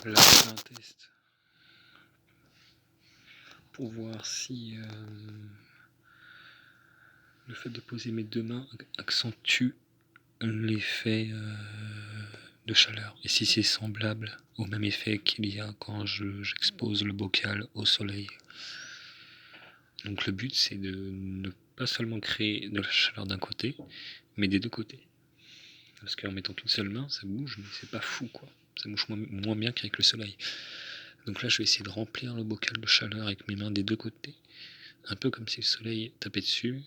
Là, je fais un test pour voir si le fait de poser mes deux mains accentue l'effet de chaleur et si c'est semblable au même effet qu'il y a quand j'expose le bocal au soleil. Donc le but c'est de ne pas seulement créer de la chaleur d'un côté, mais des deux côtés. Parce qu'en mettant qu'une seule main, ça bouge, mais c'est pas fou quoi. Ça bouge moins bien qu'avec le soleil. Donc là je vais essayer de remplir le bocal de chaleur avec mes mains des deux côtés. Un peu comme si le soleil tapait dessus.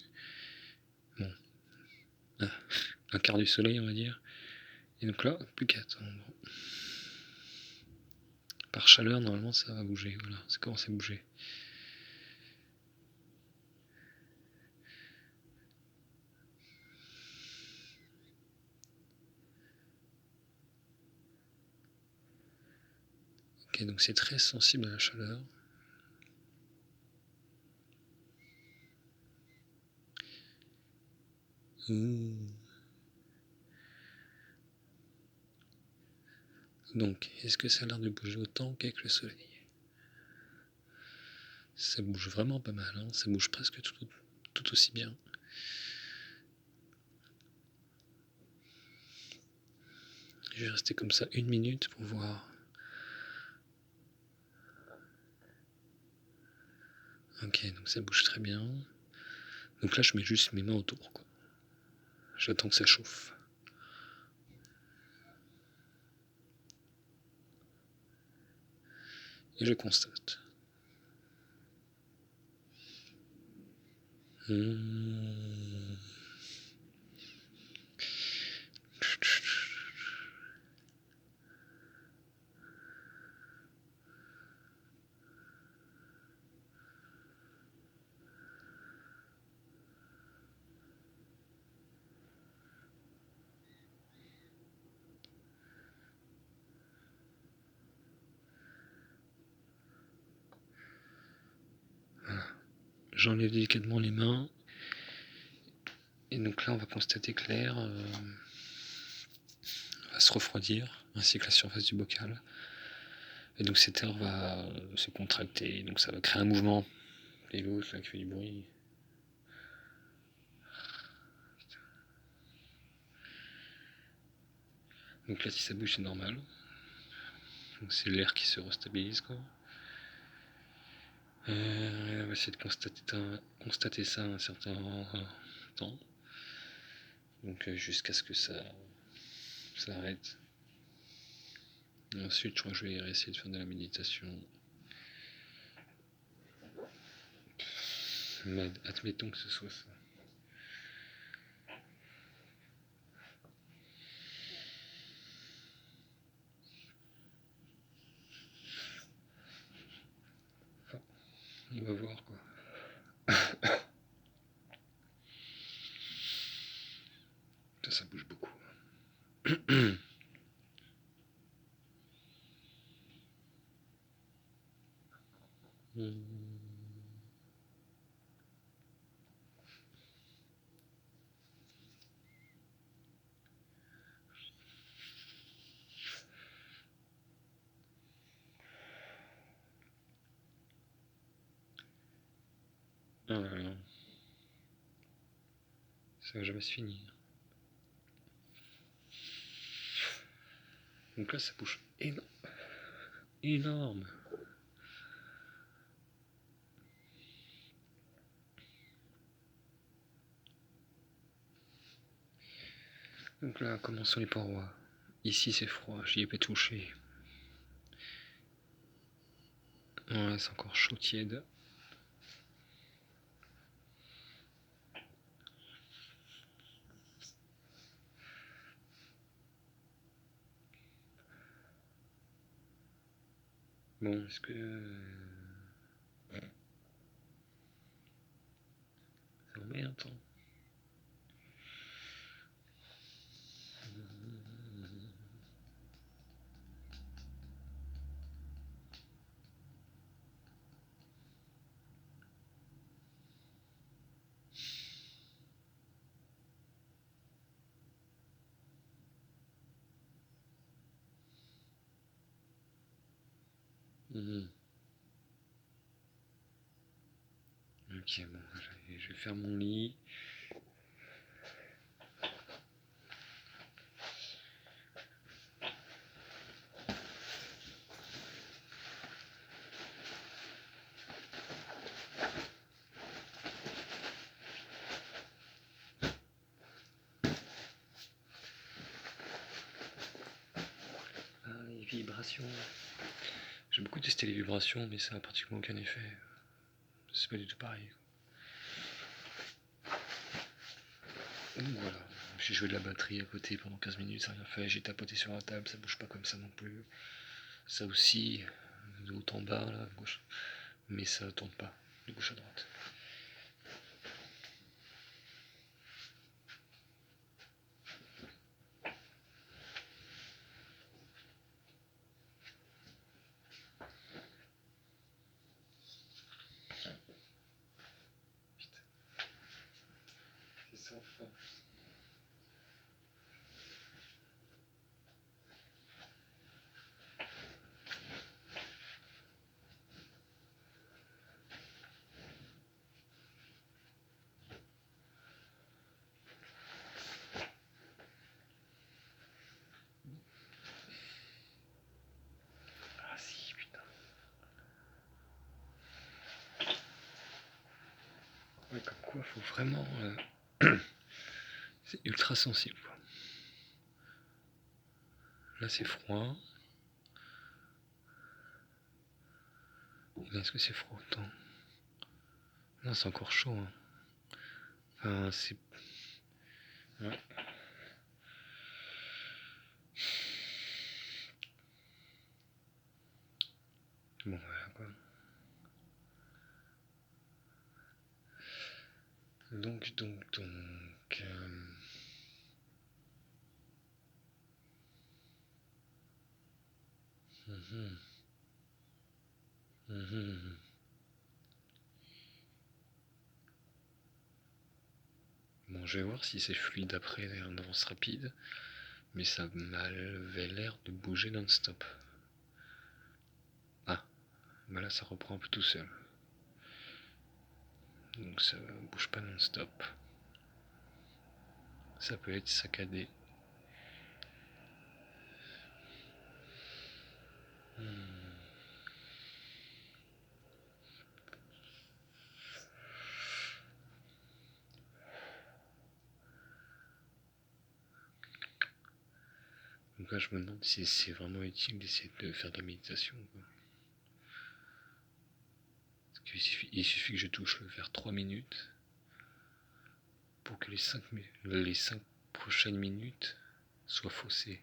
Bon. Un quart du soleil on va dire. Et donc là, plus qu'à attendre. Par chaleur, normalement ça va bouger. Voilà, ça commence à bouger. Ok, donc c'est très sensible à la chaleur. Donc, est-ce que ça a l'air de bouger autant qu'avec le soleil? Ça bouge vraiment pas mal, hein, ça bouge presque tout aussi bien. Je vais rester comme ça 1 minute pour voir. Ok, donc ça bouge très bien. Donc là, je mets juste mes mains autour, quoi. J'attends que ça chauffe. Et je constate. Voilà. J'enlève délicatement les mains. Et donc là, on va constater que l'air va se refroidir, ainsi que la surface du bocal. Et donc cet air va se contracter, donc ça va créer un mouvement. Et l'autre là qui fait du bruit. Donc là, si ça bouge, c'est normal. Donc c'est l'air qui se restabilise, quoi. On va essayer de constater ça un certain temps. Donc jusqu'à ce que ça arrête. Et ensuite, je crois que je vais essayer de faire de la méditation. Mais admettons que ce soit ça. Enfin, on va voir quoi. Ça bouge beaucoup. Ah là là. Ça va jamais se finir. Donc là, ça bouge énorme. Donc là, commençons les parois. Ici, c'est froid, j'y ai pas touché. Voilà, c'est encore chaud, tiède. Bon, est-ce que... ça remet un temps. Mhm. Ok, bon, je vais faire mon lit. Ah, les vibrations. J'ai beaucoup testé les vibrations, mais ça n'a pratiquement aucun effet. C'est pas du tout pareil. Donc voilà, j'ai joué de la batterie à côté pendant 15 minutes, ça n'a rien fait. J'ai tapoté sur la table, ça bouge pas comme ça non plus. Ça aussi, de haut en bas, là, à gauche. Mais ça tourne pas, de gauche à droite. C'est ça, enfin. Ah si, putain. Ouais, comme quoi, faut vraiment... c'est ultra sensible, quoi. Là, c'est froid. Et là, est-ce que c'est froid autant? Non, c'est encore chaud, hein. Enfin, c'est... Ouais. Bon, voilà, quoi. Donc... Mhm. Mhm. Bon, je vais voir si c'est fluide après en avance rapide, mais ça m'avait l'air de bouger non-stop. Ah, bah là ça reprend un peu tout seul. Donc ça bouge pas non-stop. Ça peut être saccadé. Donc là je me demande si c'est vraiment utile d'essayer de faire de la méditation, quoi. Parce il suffit que je touche le verre 3 minutes pour que les 5 prochaines minutes soient faussées.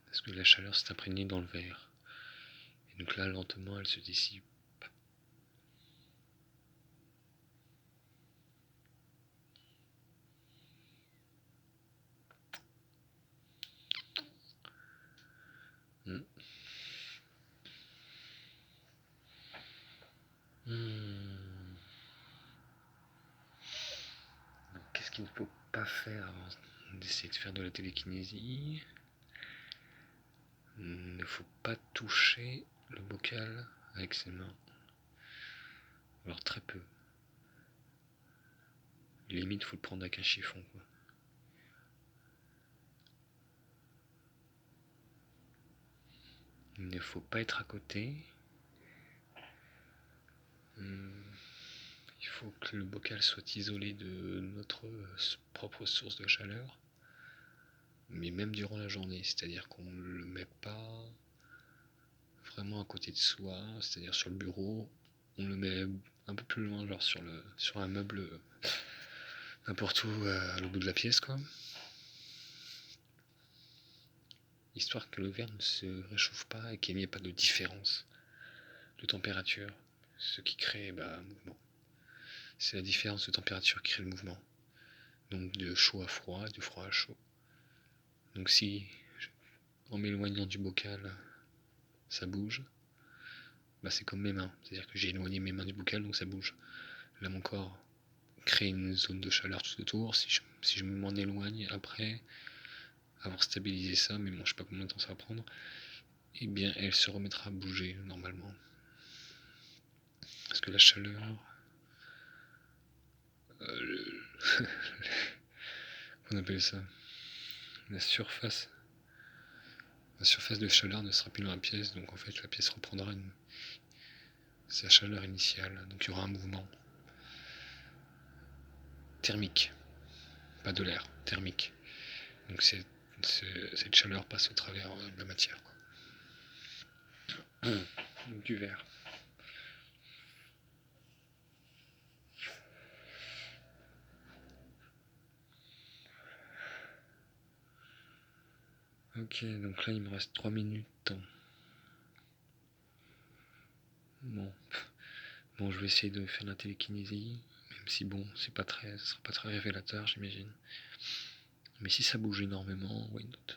Parce que la chaleur s'est imprégnée dans le verre. Et donc là lentement elle se dissipe. Hmm. Hmm. Qu'est-ce qu'il ne faut pas faire avant d'essayer de faire de la télékinésie? Il ne faut pas toucher le bocal avec ses mains. Alors très peu. Limite, il faut le prendre avec un chiffon, quoi. Il ne faut pas être à côté. Il faut que le bocal soit isolé de notre propre source de chaleur. Mais même durant la journée, c'est-à-dire qu'on ne le met pas vraiment à côté de soi, c'est-à-dire sur le bureau. On le met un peu plus loin, genre sur un meuble n'importe où à l'autre bout de la pièce, quoi. Histoire que le verre ne se réchauffe pas et qu'il n'y ait pas de différence de température, ce qui crée un mouvement. C'est la différence de température qui crée le mouvement. Donc de chaud à froid, de froid à chaud. Donc si, en m'éloignant du bocal, ça bouge, c'est comme mes mains. C'est-à-dire que j'ai éloigné mes mains du bocal, donc ça bouge. Là, mon corps crée une zone de chaleur tout autour. Si je m'en éloigne après, avoir stabilisé ça, mais bon, je sais pas combien de temps ça va prendre, et bien elle se remettra à bouger normalement. Parce que la chaleur, on appelle ça, la surface de chaleur ne sera plus dans la pièce, donc en fait la pièce reprendra sa chaleur initiale, donc il y aura un mouvement thermique, pas de l'air, thermique. Donc cette chaleur passe au travers de la matière. Donc du verre. Ok, donc là il me reste 3 minutes. Bon, je vais essayer de faire la télékinésie, même si bon, ce sera pas très révélateur, j'imagine. Mais si ça bouge énormément, why not?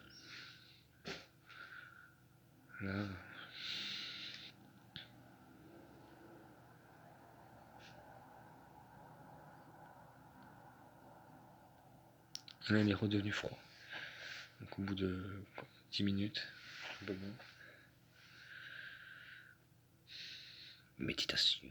Là, il est redevenu froid. Donc au bout de 10 minutes, un peu bon. Méditation.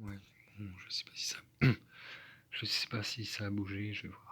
Ouais, bon, je sais pas si ça a bougé, je vais voir.